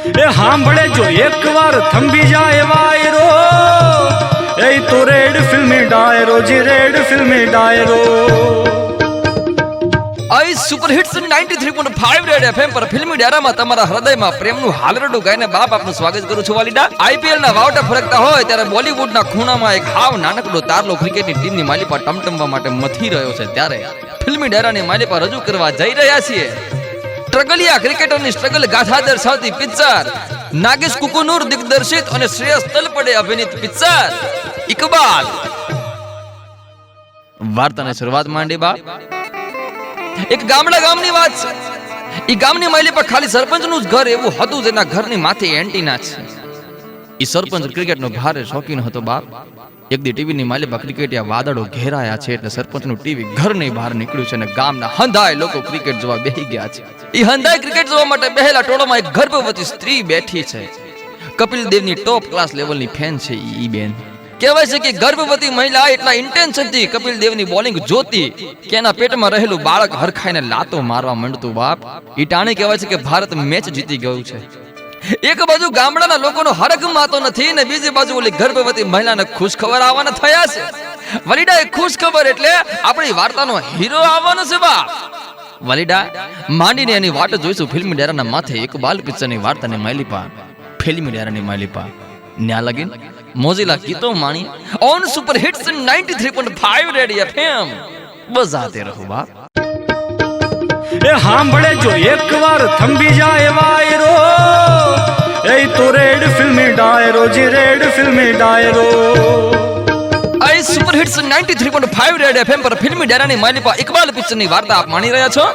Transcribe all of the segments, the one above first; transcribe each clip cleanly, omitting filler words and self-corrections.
એ હાંભળે જો એકવાર થંભી જાય વાયરો, એ તો રેડ ફિલ્મી ડાયરો, જી રેડ ફિલ્મી ડાયરો. આઈ સુપર હિટ્સ 93.5 રેડ એફએમ પર ફિલ્મી ડાયરામાં તમારા હૃદયમાં પ્રેમનું હાલરડું ગાઈને બાપ આપનું સ્વાગત કરું છું વાલીડા. આઈપીએલ ના વાવટા ફરકતા હોય ત્યારે બોલીવુડના ખૂણામાં એક હાવ નાનકડો તારલો ક્રિકેટની ટીમની માલિપા ટમટમવા માટે મથી રહ્યો છે, ત્યારે ફિલ્મી ડાયરાની માલિપા રજૂ કરવા જઈ રહ્યા છીએ સ્ટ્રગલિયા ક્રિકેટરની સ્ટ્રગલ ગાથા દર્શાવતી પિક્ચર, નાગેશ કુકુનુર દિગ્દર્શિત અને શ્રેયસ તલપડે અભિનીત પિક્ચર ઇકબાલ. વાર્તાની શરૂઆત માંડી બાપ. એક ગામની વાત છે. ઈ ગામની માલી પર ખાલી સરપંચનું જ ઘર એવું હતું જેના ઘરની માથે એન્ટીના છે. ઈ સરપંચ ક્રિકેટનો ભારે શોખીન હતો બાપ. એક દી ટીવીની માલી પર ક્રિકેટિયા વાદળો ઘેરાયા છે એટલે સરપંચનું ટીવી ઘરની બહાર નીકળ્યું છે અને ગામના હંધાય લોકો ક્રિકેટ જોવા બેસી ગયા છે. ઈ હંધાય ક્રિકેટ જોવા માટે બેહેલા ટોળામાં એક ગર્ભવતી સ્ત્રી બેઠી છે. કપિલ દેવની ટોપ ક્લાસ લેવલની ફેન છે ઈ બેન. કહેવાય છે કે ગર્ભવતી મહિલા એટલા ઇન્ટેન્શનથી કપિલ દેવની બોલિંગ જોતી કે એના પેટમાં રહેલું બાળક હરખાઈને લાતો મારવા માંડતું બાપ. ઈ ટાણે કહેવાય છે કે ભારત મેચ જીતી ગયું છે. એક બાજુ ગામડાના લોકોનો હરખ માતો નથી ને બીજી બાજુ ઓલી ગર્ભવતી મહિલાને ખુશ ખબર આવવાના થયા છે. વલીડા એ ખુશ ખબર એટલે આપણી વાર્તાનો હીરો આવવાનો છે બાપ. વલીડા માંડીને એની વાટ જોઈશું ફિલ્મી ડાયરાના માથે ઇકબાલ પિક્ચરની વાર્તાની માલિપા ફિલ્મી ડાયરાની માલિપા ન્યા લગીન મોજીલા ગીતો માણી on super hits 93.5 red FM બજાતે રહો બાપ. એ હાંભળે જો એકવાર થંભી જાય વાયરો, એ તો રેડ ફિલ્મી ડાયરો, જી રેડ ફિલ્મી ડાયરો. આઈ સુપર હિટ્સ 93.5 રેડ એફએમ પર ફિલ્મી ડાયરાની માલિપા ઇકબાલ પિક્ચરની વાર્તા આપ માણી રહ્યા છો.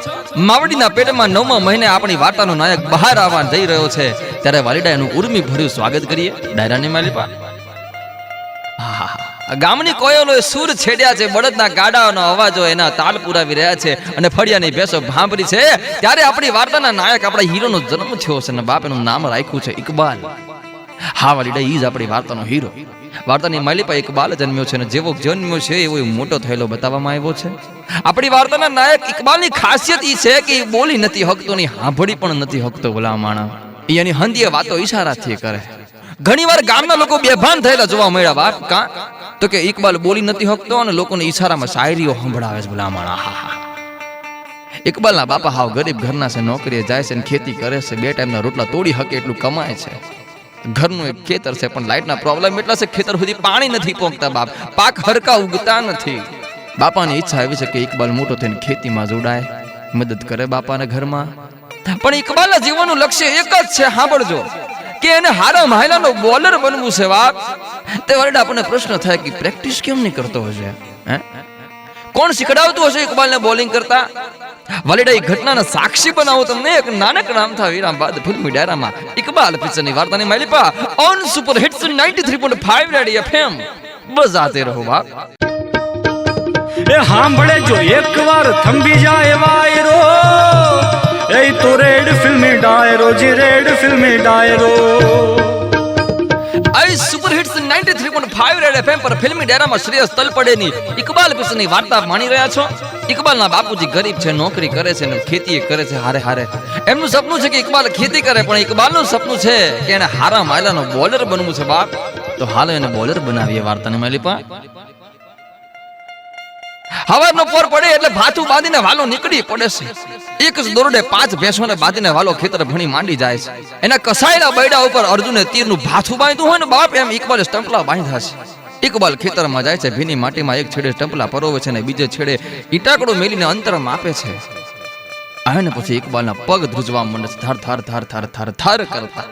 માવડીના પેટમાં 9મા મહિને આપણી વાર્તાનો નાયક બહાર આવવા જઈ રહ્યો છે, ત્યારે વાલીડા એનું ઉર્મી ભર્યું સ્વાગત કરીએ ડાયરાની માલિપા. ગામની કોયલોએ સૂર છેડ્યા છે, બળદના ગાડાઓનો અવાજો એના તાલ પુરાવી રહ્યા છે અને ફળિયાની ભેંસો ભાંભરી છે, ત્યારે આપણી વાર્તાના નાયક આપણા હીરોનો જન્મ થયો છે અને બાપ એનું નામ રાખ્યું છે ઇકબાલ. હા વાલીડા ઈ જ આપણી વાર્તાનો હીરો. વાર્તાની માલિપા ઇકબાલ જન્મ્યો છે અને જેવો જન્મ્યો છે એવો મોટો થયેલો બતાવવામાં આવ્યો છે. આપણી વાર્તાના નાયક ઇકબાલની ખાસિયત ઈ છે કે ઈ બોલી નથી હકતો ની હાંભળી પણ નથી હકતો. ભલા માણા ઈ એની હંધીએ વાતો ઈશારાથી કરે. ઘણીવાર ગામના લોકો બેભાન થયેલા જોવા મળ્યા બાપ. કા તો કે ઇકબાલ બોલી નથી હકતો અને લોકોને ઈશારામાં શાયરીઓ સંભળાવે છે. ભલા માણા ઇકબાલના બાપા હાવ ગરીબ ઘરના છે, નોકરીએ જાય છે ને ખેતી કરે છે. 2 ટાઈમના રોટલા તોડી હકે એટલું કમાય છે. ઘરનું એક ખેતર છે પણ લાઈટના પ્રોબ્લેમ એટલા છે ખેતર સુધી પાણી નથી પહોંચતા બાપ. પાક હરકા ઉગતા નથી. બાપાની ઈચ્છા એવી છે કે ઇકબાલ મોટો થઈને ખેતીમાં જોડાય, મદદ કરે બાપાને ઘરમાં. પણ ઇકબાલના જીવનનું લક્ષ્ય એક જ છે, સાંભળજો, કે એને હારા મહિલાનો બોલર બનવું છે બાપ. તે વરડા આપણને પ્રશ્ન થાય કે પ્રેક્ટિસ કેમ નહીં કરતો હશે? કોણ શીખડાવતું હશે ઇકબાલને બોલિંગ કરતા? વાલીડા એ ઘટનાના સાક્ષી બનાવો તમને એક નાનકડા અમથા વિરામ બાદ ફિલ્મી ડાયરામાં ઇકબાલ પિક્ચરની વાર્તાની માલિપા on super hits 93.5 red FM બજાતે રહો બાપ. એ હાંભળે જો એકવાર થંભી જાય વાયરો, એ તો રેડ ફિલ્મી ડાયરો, જી રેડ ફિલ્મી ડાયરો. આઈ સુપર હિટ્સ 93.5 રેડ એફએમ પર ફિલ્મી ડાયરામાં શ્રેયસ તલપડેની ઇકબાલ પિક્ચરની વાર્તા માણી રહ્યા છો. ઇકબાલના બાપુજી ગરીબ છે, નોકરી કરે છે અને ખેતી કરે છે. હારે હારે એમનું સપનું છે કે ઇકબાલ ખેતી કરે, પણ ઇકબાલનું સપનું છે કે એને હારા માયલાનો બોલર બનવું છે બાપ. તો હાલો એને બોલર બનાવીએ વાર્તાની માલિપા. હવારનો પોર પડે એટલે ભાથું બાંધીને વાલો નીકળી પડે છે. એક જ દોરડે 5 ભેંસોને બાંધીને વાલો ખેતર ભણી માંડી જાય છે. એના કસાયેલા બૈડા ઉપર અર્જુને તીરનું ભાથું બાંધ્યું હોય ને બાપ, એમ ઇકબાલે સ્ટંપલા બાંધ્યા છે. ઇકબાલ ખેતરમાં જાય છે, ભીની માટીમાં એક છેડે સ્ટંપલા પરોવે છે અને બીજે છેડે ઈટાકડો મેલીને અંતર માપે છે. અને પછી ઇકબાલના પગ ધ્રુજવા માંડે છે, થર થર થર થર થર થર કરતા.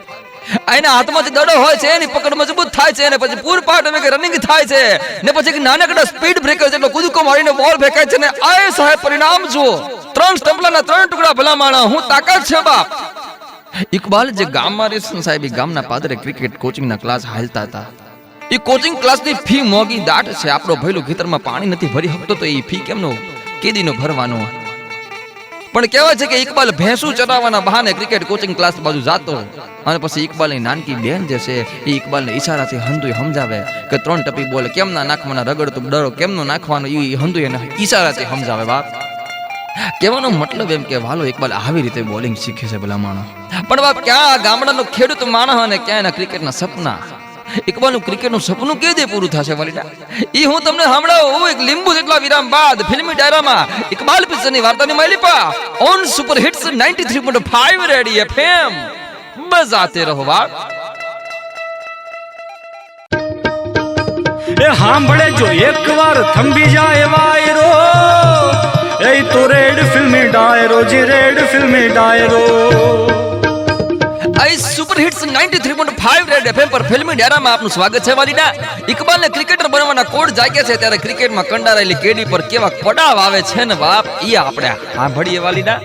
એના હાથમાં જે દડો હોય છે એની પકડ મજબૂત થાય છે અને પછી પૂરપાટ વેગે રનિંગ થાય છે ને પછી એક નાનકડા સ્પીડ બ્રેકર જેટલો કૂદકો મારીને બોલ ફેંકાય છે ને આ સાહેબ પરિણામ જુઓ, 3 સ્ટંપલાના 3 ટુકડા. ભલા માણા હું તાકાત છે બાપ. ઇકબાલ જે ગામમાં રેશન સાહેબ ગામના પાદરે ક્રિકેટ કોચિંગના ક્લાસ હાલતા હતા. એ કોચિંગ ક્લાસની ફી મોંઘી દાટ છે. આપણો ભઈલો ખેતરમાં પાણી નથી ભરી શકતો તો એ ફી કેમનો કેદીનો ભરવાનો? પણ કહેવાય છે કે ઇકબાલ ભેંસું ચરાવવાના બહાને ક્રિકેટ કોચિંગ ક્લાસ બાજુ જાતો અને પછી ઇકબાલની નાનકી બેન જે છે એ ઇકબાલને ઈશારાથી હંધુય સમજાવે કે 3 ટપી બોલે કેમ ના નાખવાના, રગડતો ડરો કેમનો નાખવાનો, એ હંધુય એને ઈશારાથી સમજાવે બાપ. કહેવાનો મતલબ એમ કે વાલો ઇકબાલ આવી રીતે બોલિંગ શીખે છે ભલા માણસ. પણ બાપ ક્યાં આ ગામડાનો ખેડૂત માણસ અને ક્યાં એના ક્રિકેટના સપના. ઇકબાલનું ક્રિકેટનું સપનું કે દે પૂરું થશે વાલીડા ઈ હું તમને સાંભળાવું એક લીંબુ જેટલા વિરામ બાદ ફિલ્મી ડાયરામાં ઇકબાલ પિક્ચરની વાર્તાની માલિપા on super hits 93.5 red FM બજાતે રહો વાત. એ સાંભળે જો એકવાર થંભી જાય વાયરો એ તો રેડ ફિલ્મી ડાયરો જી રેડ ફિલ્મી ડાયરો. આ સુપર હિટ્સ 93.5 રેડ એફએમ પર ફિલ્મી ડાયરામાં આપનું સ્વાગત છે વાલીડા. ઇકબાલને ક્રિકેટર બનવાના કોડ જાગ્યા છે ત્યારે ક્રિકેટમાં કંડારાયેલી કેડી પર કેવા પડાવ આવે છે ને બાપ ઈ આપણે સાંભળીએ વાલીડા.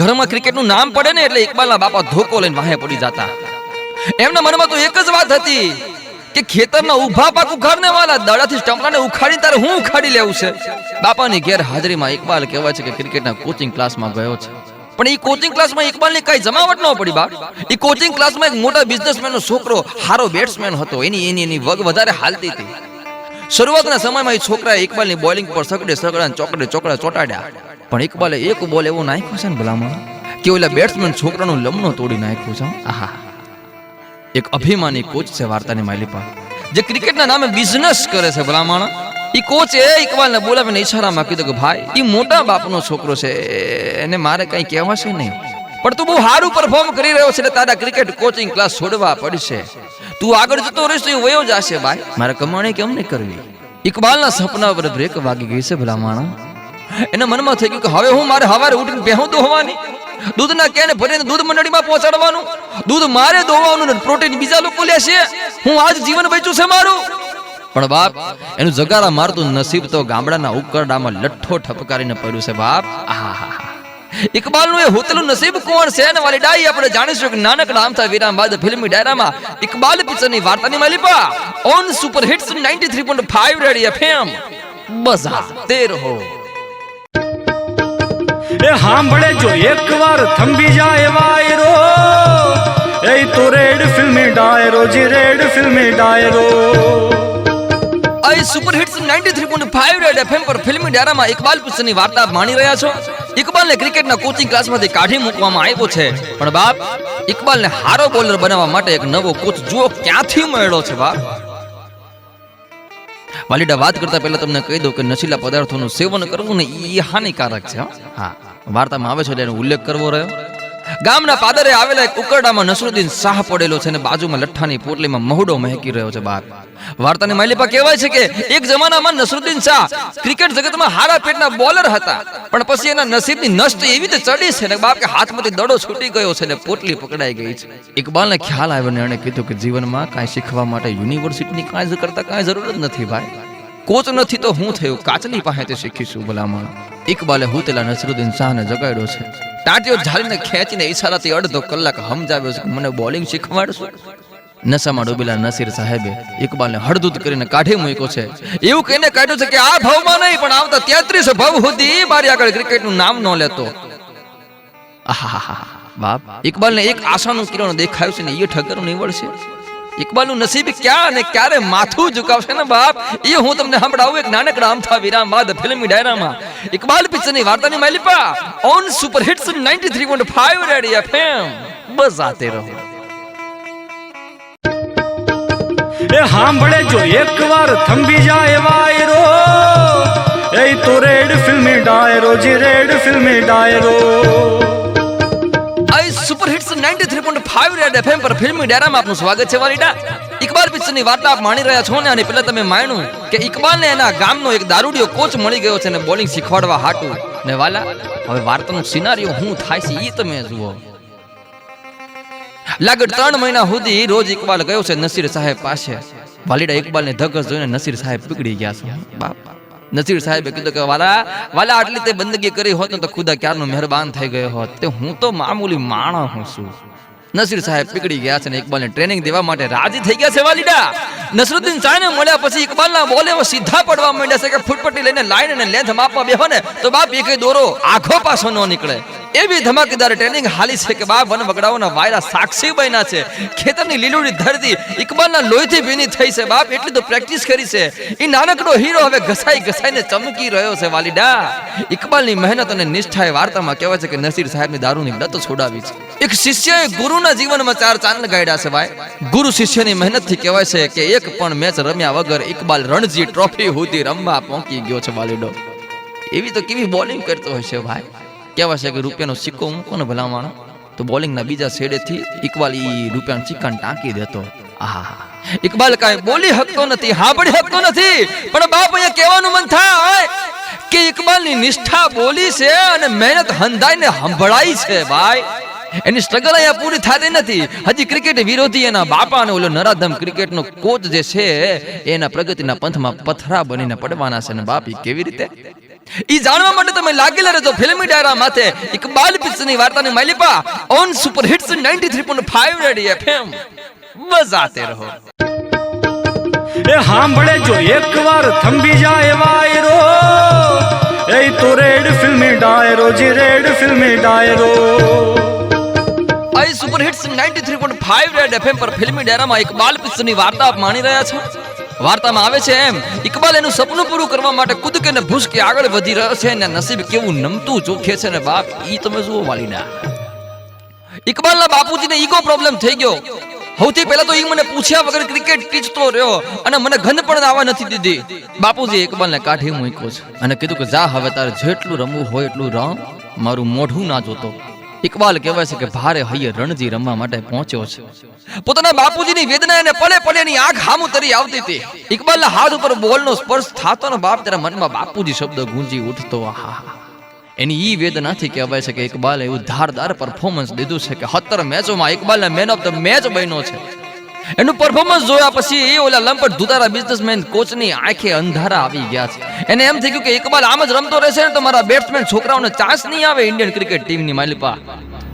ઘરમાં ક્રિકેટનું નામ પડે ને એટલે ઇકબાલના બાપા ધોકો લઈને વાહે પડી જતા. એમના મનમાં તો એક જ વાત હતી કે ખેતરના ઊભા પાક ઉખાડને વાલા દડાથી સ્ટમ્પલાને ઉખાડી તારે હું ઉખાડી લેવું છે. બાપાની ગેરહાજરીમાં ઇકબાલ કહેવાય છે કે ક્રિકેટના કોચિંગ ક્લાસમાં ગયો છે. પણ એ કોચિંગ ક્લાસમાં ઇકબાલની કઈ જમાવટ ન પડી બાપ. એ કોચિંગ ક્લાસમાં એક મોટા બિઝનેસમેનનો છોકરો હારો બેટ્સમેન હતો. એની વગ વધારે હાલતી હતી. શરૂઆતના સમયમાં એ છોકરાએ ઇકબાલની બોલિંગ પર ચોકડે ચોટાડ્યા. પણ ઇકબાલે એક બોલ એવો નાખ્યો છે ને ભલામણ કે ઓલા બેટ્સમેન છોકરાનું લમણો તોડી નાખ્યું છે. આહા, એક અભિમાની કોચ છે વાર્તાની માલિપા જે ક્રિકેટના નામે બિઝનેસ કરે છે ભલામણ. ઈ કોચે ઇકબાલને બોલાવીને ઈશારામાં કીધું કે ભાઈ ઈ મોટા બાપનો છોકરો છે એને મારે કઈ કહેવાશે નહીં, પણ તું બહુ સારું પરફોર્મ કરી રહ્યો છે એટલે તારા ક્રિકેટ કોચિંગ ક્લાસ છોડવા પડશે. તું આગળ જતો રહીશ તો એ વયો જશે ભાઈ, મારે કમાણી કેમ નહીં કરવી. ઇકબાલના સપના પર બ્રેક વાગી ગઈ છે ભલામણ. એના મનમાં થઈ ગયું કે હવે હું મારે સવારે ઉઠીને ભેહું દોહવાની, દૂધના કેને ભરીને દૂધ મંડળીમાં પહોંચાડવાનું, દૂધ મારે દોવાનું ને પ્રોટીન બીજા લોકો લેશે. હું આજ જીવન બચ્યું છે મારું. પણ બાપ એનું જગારા મારતું નસીબ તો ગામડાના ઉકરડામાં લઠ્ઠો ઠપકારીને પડ્યું છે બાપ. આહા, ઇકબાલનું એ હોતલું નસીબ કોણ છે ને વાલી ડાઈ આપણે જાણીશું કે નાનકડા આમથા વિરામ બાદ ફિલ્મી ડાયરામાં ઇકબાલ પિક્ચરની વાર્તાની માલિપા on super hits 93.5 red FM બજાતે રહો. એ સાંભળે જો એકવાર થંભી જાય વાયરો એ તો રેડ ફિલ્મી ડાયરો જી રેડ ફિલ્મી ડાયરો. આ સુપર હિટ્સ 93.5 રેડ એફએમ પર ફિલ્મી ડાયરામાં ઇકબાલ પિક્ચરની વાર્તા માણી રહ્યા છો. ઇકબાલને ક્રિકેટના કોચિંગ ક્લાસમાંથી કાઢી મૂકવામાં આવ્યો છે. પણ બાપ ઇકબાલને હારો બોલર બનાવવા માટે એક નવો કોચ જુઓ ક્યાંથી મળ્યો છે બાપ. વાલીડા વાત કરતા પહેલા તમને કહી દઉં કે નશીલા પદાર્થોનું સેવન કરવું ને એ હાનિકારક છે. હા, વાર્તામાં આવે છે એનો ઉલ્લેખ કરવો રહ્યો. ગામના પાદરે આવેલા એક ઉકરડામાં નસરુદ્દીન શાહ પડેલો છે અને બાજુમાં લઠ્ઠાની પોટલીમાં મહુડો મહેકી રહ્યો છે બાપ. વાર્તાની માલિપા કહેવાય છે કે એક જમાનામાં નસરુદ્દીન શાહ ક્રિકેટ જગતમાં હારા પેટના બોલર હતા. પણ પછી એના નસીબની નષ્ટ એવી રીતે ચડી છે ને બાપ કે હાથમાંથી દડો છૂટી ગયો છે ને પોટલી પકડાઈ ગઈ છે. ઇકબાલને ખ્યાલ આવ્યો ને એણે કીધું કે જીવનમાં કાંઈ શીખવા માટે યુનિવર્સિટીની કાંઈ કરતા કાંઈ જરૂર જ નથી ભાઈ. કોચ નથી તો હું થયું કાચલી પાસેથી શીખીશું ભલામણ. ઇકબાલે હુતેલા નસરુદ્દીન શાહને જગાડ્યો છે. ટાંટીઓ ઝાલીને ખેંચીને ઈશારાથી અડધો કલાક સમજાવ્યો છે કે મને બોલિંગ શીખવાડશો. નશામાં ડૂબેલા નસીર સાહેબે ઇકબાલને હળદૂત કરીને કાઢી મૂક્યો છે. એવું કહીને કાઢ્યું છે કે આ ભાવમાં નહીં પણ આવતા 33 ભાવ સુધી મારી આગળ ક્રિકેટનું નામ ન લેતો. આહા બાપ, ઇકબાલને એક આશાનું કિરણ દેખાયું છે ને એ ઠગરનું નીવડશે. ઇકબાલનું નસીબ ક્યાં અને ક્યારે માથું ઝુકાવશે ને બાપ એ હું તમને સંભળાવું એક નાનકડા આમથા વિરામ બાદ ફિલ્મી ડાયરામાં ઇકબાલ પિક્ચરની વાર્તાની માલિપા on super hits 93.5 red FM બજાતે રહો. એ સાંભળે જો એકવાર થંભી જાય વાયરો એ તો રેડ ફિલ્મી ડાયરો જી રેડ ફિલ્મી ડાયરો. સુપર હિટ્સ 93.5 રેડ એફએમ પર ફિલ્મી ડાયરામાં આપનું સ્વાગત છે વાલીડા. ઇકબાલ પિક્ચરની વાર્તા આપ માણી રહ્યા છો ને અને પહેલા તમે માન્યું કે ઇકબાલને એના ગામનો એક દારૂડિયો કોચ મળી ગયો છે ને બોલિંગ શીખવાડવા હાટું ને વાલા હવે વાર્તાનું સિનારિયો શું થાય છે એ તમે જુઓ. લાગત 3 મહિના સુધી રોજ ઇકબાલ ગયો છે નસીર સાહેબ પાસે. વાલીડા ઇકબાલને ધગસ જોઈને નસીર સાહેબ પીગળી ગયા છે બાપ. નસીર સાહેબે કીધું કે વાલા આટલી તે બંદગી કરી હોત ને તો ખુદા ક્યારનો મહેરબાન થઈ ગયો હોત. તે હું તો મામૂલી માણસ હું છું. નસીર સાહેબ પીગળી ગયા છે ને ઇકબાલને ટ્રેનિંગ દેવા માટે રાજી થઈ ગયા છે વાલીડા. નસરુદ્દીન શાહને મળ્યા પછી ઇકબાલના બોલે સીધા પડવા માંડ્યા છે કે ફૂટપટ્ટી લઈને લાઈન અને લેન્થ માપવા બેહો ને તો બાપ એક દોરો આખો પાછો ન નીકળે. એવી ધમાકેદાર ટ્રેનિંગ હાલી છે કે બાપ વન વગડાઓના વાયરા સાક્ષી બન્યા છે. ખેતરની લીલુડી ધરતી ઇકબાલના લોહીથી ભીની થઈ છે બાપ. એટલી તો પ્રેક્ટિસ કરી છે. એ નાનકડો હીરો હવે ઘસાઈને ચમકી રહ્યો છે વાલીડા. ઇકબાલની મહેનત અને નિષ્ઠાએ વાર્તામાં કહેવાય છે કે નસીર સાહેબની દારૂની લત છોડાવી છે. એક શિષ્યએ ગુરુના જીવનમાં 4 ચાંદ લગાડ્યા છે ભાઈ. ગુરુ શિષ્યની મહેનતથી કહેવાય છે કે એક પણ મેચ રમ્યા વગર ઇકબાલ રણજી ટ્રોફી સુધી રમવા પહોંચી ગયો છે વાલીડો. એવી તો કેવી બોલિંગ કરતો હશે ભાઈ. કહેવાય છે કે રૂપિયાનો સિક્કો મૂકો ને ભલા માણસ તો બોલિંગના બીજા છેડેથી ઇકબાલ ઈ રૂપિયાનો સિક્કાને ટાંકી દેતો. આહા, ઇકબાલ કાંઈ બોલી શકતો નથી, સાંભળી શકતો નથી, પણ બાપ અહીંયા કહેવાનું મન થાય કે ઇકબાલની નિષ્ઠા બોલી છે અને મહેનત હંધાઈને સંભળાઈ છે ભાઈ. એની સ્ટ્રગલ અહીંયા પૂરી થતી નથી. હજી ક્રિકેટ વિરોધી એના બાપા અને ઓલો નરાધમ ક્રિકેટનો કોચ જે છે એના પ્રગતિના પંથમાં પથરા બનીને પડવાના છે ને બાપ. કેવી રીતે ઈ જાણવા માટે તમે લાગેલા રહેજો ફિલ્મી ડાયરા માથે. ઇકબાલ પિક્ચરની વાર્તાની માલિપા on super hits 93.5 red FM બજાતે રહો. એ હાંભળે જો એકવાર થંભી જાય વાયરો, એ તો રેડ ફિલ્મી ડાયરો જી રેડ ફિલ્મી ડાયરો. આઈ સુપર હિટ્સ 93.5 રેડ એફએમ પર ફિલ્મી ડાયરામાં ઇકબાલ પિક્ચરની વાર્તા આપ માણી રહ્યા છો. વાર્તામાં આવે છે એમ ઇકબાલ એનું સપનું પૂરું કરવા માટે કૂદકે ને ભૂસકે આગળ વધી રહ્યો છે ને નસીબ કેવું નમતું ચોખે છે ને બાપ. ઈ તમે જુઓ વાલીડા. ઇકબાલના બાપુજીને ઈગો પ્રોબ્લેમ થઈ ગયો. સૌથી પહેલા તો ઈ મને પૂછ્યા વગર ક્રિકેટ ટીચતો રહ્યો અને મને ગંધ પણ આવવા નથી દીધી. બાપુજી ઇકબાલને કાઢી મૂક્યો છે અને કીધું કે જા હવે તારે જેટલું રમવું હોય એટલું રમ, મારું મોઢું ના જોતો. ઇકબાલ કહેવાય છે કે ભારે હૈયે રણજી રમવા માટે પહોંચ્યો છે. પોતાના બાપુજીની વેદના એને પલે પલે એની આંખ હામું તરી આવતી હતી. ઇકબાલના હાથ ઉપર બોલનો સ્પર્શ થતો ને બાપ તેના મનમાં બાપુજી શબ્દ ગુંજી ઉઠતો. આહા, એની ઈ વેદનાથી કહેવાય છે કે ઇકબાલે એવું ધારદાર પરફોર્મન્સ દીધું છે કે 17 મેચોમાં ઇકબાલને મેન ઓફ ધ મેચ બન્યો છે. એનું પરફોર્મન્સ જોયા પછી ઓલા લંપટ ધુતારા બિઝનેસમેન કોચની આંખે અંધારા આવી ગયા છે. એને એમ થઈ ગયું કે ઇકબાલ આમ જ રમતો રહેશે ને તો મારા બેટ્સમેન છોકરાઓને ચાન્સ નહીં આવે ઇન્ડિયન ક્રિકેટ ટીમની માલિપા.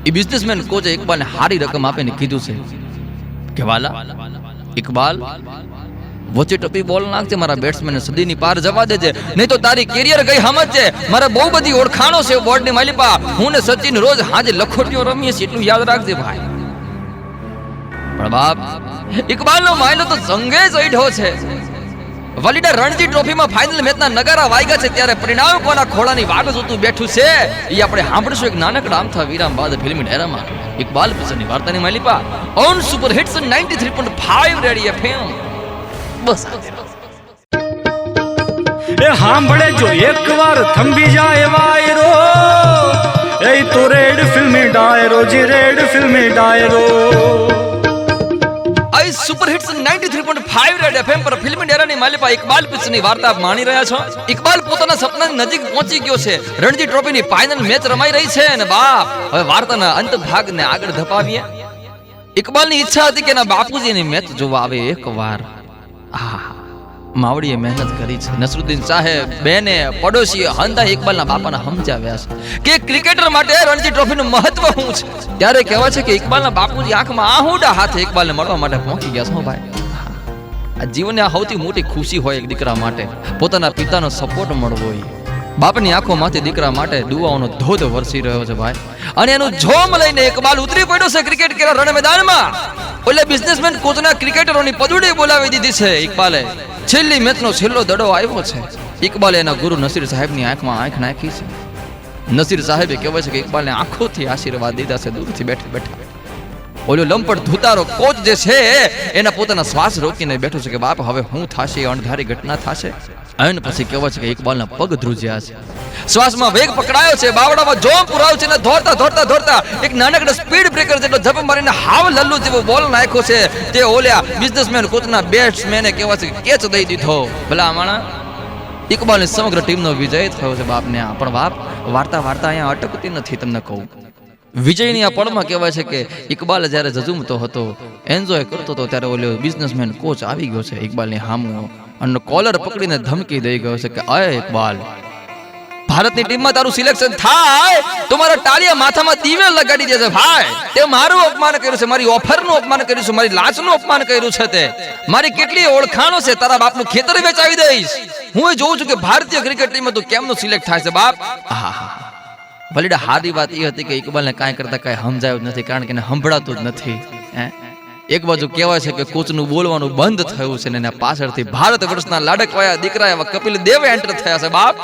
એ બિઝનેસમેન કોચે ઇકબાલને સારી રકમ આપીને કીધું છે કે વાલા ઇકબાલ વચ્ચે ટપી બોલ નાખજે, મારા બેટ્સમેનને સદીની પાર જવા દેજે, નહીં તો તારી કેરિયર ગઈ સમજજે. મારા બહુ બધી ઓળખાણો છે બોર્ડની માલિપા. હું ને સચિન રોજ હાજે લખોટીઓ રમીએ છીએ એટલું યાદ રાખજે ભાઈ. પણ બાપ ઇકબાલનો માયલો તો સંગે ચડ્યો છે. વાલીડા રણજી ટ્રોફીમાં ફાઇનલ મેચના નગારા વાગ્યા છે ત્યારે પરિણામ કોના ખોળાની વાટ જોતું બેઠું છે એ આપણે સાંભળશું એક નાનકડા આમથા વિરામ બાદ ફિલ્મી ડાયરામાં ઇકબાલ પિક્ચરની વાર્તાની માલિપા on super hits 93.5 red FM બસ. એ હાંભળે જો એકવાર થંભી જાય વાયરો, એ તો રેડ ફિલ્મી ડાયરો જી રેડ ફિલ્મી ડાયરો. આઈ સુપર હિટ્સ 93.5 રેડ એફએમ પર ફિલ્મી ડાયરાની માલિપા ઇકબાલ પિક્ચરની વાર્તા માણી રહ્યા છો. ઇકબાલ પોતાના સપનાની નજીક પહોંચી ગયો છે. રણજી ટ્રોફીની ફાઇનલ મેચ રમાઈ રહી છે અને બાપ હવે વાર્તાના અંત ભાગને આગળ ધપાવીએ. ઇકબાલની ઈચ્છા હતી કે એના બાપુજીની મેચ જોવા આવે એકવાર. માવડીએ મહેનત કરી છે. નસરુદ્દીન સાહેબ, બેને, પડોશીએ હંધા ઇકબાલના બાપાને સમજાવ્યા છે કે ક્રિકેટર માટે રણજી ટ્રોફીનું મહત્વ શું છે. ત્યારે કહેવાય છે કે ઇકબાલના બાપુજી આંખમાં આહુડા હાથે ઇકબાલને મળવા માટે પહોંચી ગયા છો ભાઈ. આ જીવનની આ સૌથી મોટી ખુશી હોય એક દીકરા માટે, પોતાના પિતાનો સપોર્ટ મળવો હોય. બાપની આંખોમાંથી દીકરા માટે દુઆઓનો ધોધ વરસી રહ્યો છે ભાઈ. અને એનું જોમ લઈને ઇકબાલ ઉતરી પડ્યો છે ક્રિકેટ કેરા રણ મેદાનમાં. ઓલે બિઝનેસમેન કોચના ક્રિકેટરોની પદુડી બોલાવી દીધી છે. ઇકબાલે છેલ્લી મેચનો છેલ્લો દડો આવ્યો છે. ઇકબાલે એના ગુરુ નસીર સાહેબની આંખમાં આંખ નાખી છે. નસીર સાહેબે કહેવાય છે કે ઇકબાલને આંખોથી આશીર્વાદ દીધા છે દૂરથી બેઠા બેઠા. ઓલો લંપટ ધુતારો કોચ જે છે એના પોતાના શ્વાસ રોકીને બેઠો છે કે બાપ હવે હું થાશે, અણધારી ઘટના થાશે. અને પછી કહેવાય છે કે ઇકબાલના પગ ધ્રુજ્યા છે. શ્વાસમાં વેગ પકડાયો છે. બાવડામાં જોમ પુરાવ છે ને દોડતા દોડતા દોડતા એક નાનકડા સ્પીડ બ્રેકર જેટલો ઝપ મારીને હાવ લલ્લુ જેવો બોલ નાખ્યો છે. તે ઓલ્યા બિઝનેસમેન કોચના બેટ્સમેને કહેવાય છે કે કેચ દઈ દીધો. ભલા માણા ઇકબાલની સમગ્ર ટીમનો વિજય થયો છે બાપને. આ પણ બાપ વાર્તા અહીંયા અટકતી નથી. તમને કહું વિજયની આ પળમાં કહેવાય છે કે ઇકબાલ જ્યારે ઝઝુમતો હતો, એન્જોય કરતો હતો, ત્યારે ઓલો બિઝનેસમેન કોચ આવી ગયો છે ઇકબાલની સામું અને કોલર પકડીને ધમકી દઈ ગયો છે કે અય ઇકબાલ, ભારતની ટીમમાં તારું સિલેક્શન થાય તો મારા ટાળિયા માથામાં દિવેલ લગાડી દેશે ભાઈ. તે મારું અપમાન કર્યું છે, મારી ઓફરનું અપમાન કર્યું છે, મારી લાંચનું અપમાન કર્યું છે. તે મારી કેટલી ઓળખાણો છે. તારા બાપનું ખેતર વેચાવી દઈશ. હું જોઉં છું કે ભારતીય ક્રિકેટ ટીમમાં તું કેમનો સિલેક્ટ થાય છે બાપ. વલીડા હારી વાત એ હતી કે ઇકબાલને કાંઈ કરતા કાંઈ સમજાયું જ નથી, કારણ કે એને સંભળાતું જ નથી. એક બાજુ કહેવાય છે કે કોચનું બોલવાનું બંધ થયું છે ને એના પાછળથી ભારત વર્ષના લાડકવાયા દીકરા એવા કપિલ દેવ એન્ટર થયા છે. બાપ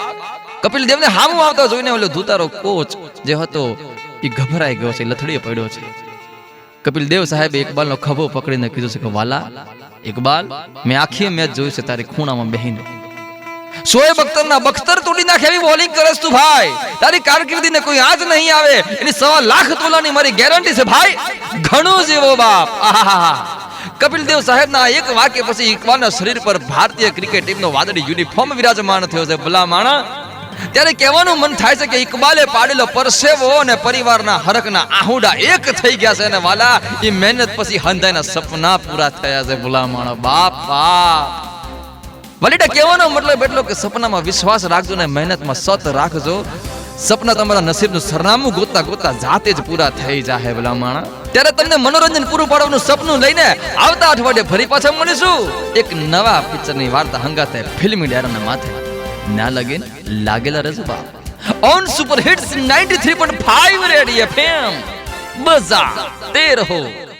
કપિલ દેવને હામું આવતા જોઈને ઓલો ધુતારો કોચ જે હતો એ ગભરાઈ ગયો છે, લથડીએ પડ્યો છે. કપિલ દેવ સાહેબે ઇકબાલનો ખભો પકડીને કીધું છે કે વાલા ઇકબાલ, મેં આખી મેચ જોઈ છે તારી ખૂણામાં બેહીને. શોએબ અખ્તરના બખ્તર તોડી નાખે એવી બોલિંગ કરસ તું ભાઈ. તારી કારકિર્દીને કોઈ આજ નહીં આવે એની 1.25 લાખ તોલાની મારી ગેરંટી છે ભાઈ. ઘણું જીવો બાપ. આહાહા. કપિલ દેવ સાહેબના એક વાક્ય પછી ઇકબાલના શરીર પર ભારતીય ક્રિકેટ ટીમનો વાદળી યુનિફોર્મ વિરાજમાન થયો છે. ભલા માણા, ત્યારે કહેવાનું મન થાય છે કે ઇકબાલે પાડેલો પરસેવો અને પરિવારના હરખના આહુડા એક થઈ ગયા છે. અને વાલા એ મહેનત પછી હંધાઈના સપના પૂરા થયા છે. ભલા માણા બાપ બાપ. વલીડા કહેવાનો મતલબ એટલો કે સપનામાં વિશ્વાસ રાખજો ને મહેનતમાં સત રાખજો. સપના તમારા નસીબનું સરનામું ગોતતા ગોતતા જાતે જ પૂરા થઈ જાય. ભલા માણા, ત્યારે તમને મનોરંજન પૂરું પાડવાનું સપનું લઈને આવતા અઠવાડિયે ફરી પાછા મળીશું એક નવા પિક્ચરની વાર્તા હંગાતે ફિલ્મી ડાયરાના માથે. ના લગીન લાગેલા રહેજો બાપ. On super hits 93.5 radio FM બજાતે રહો.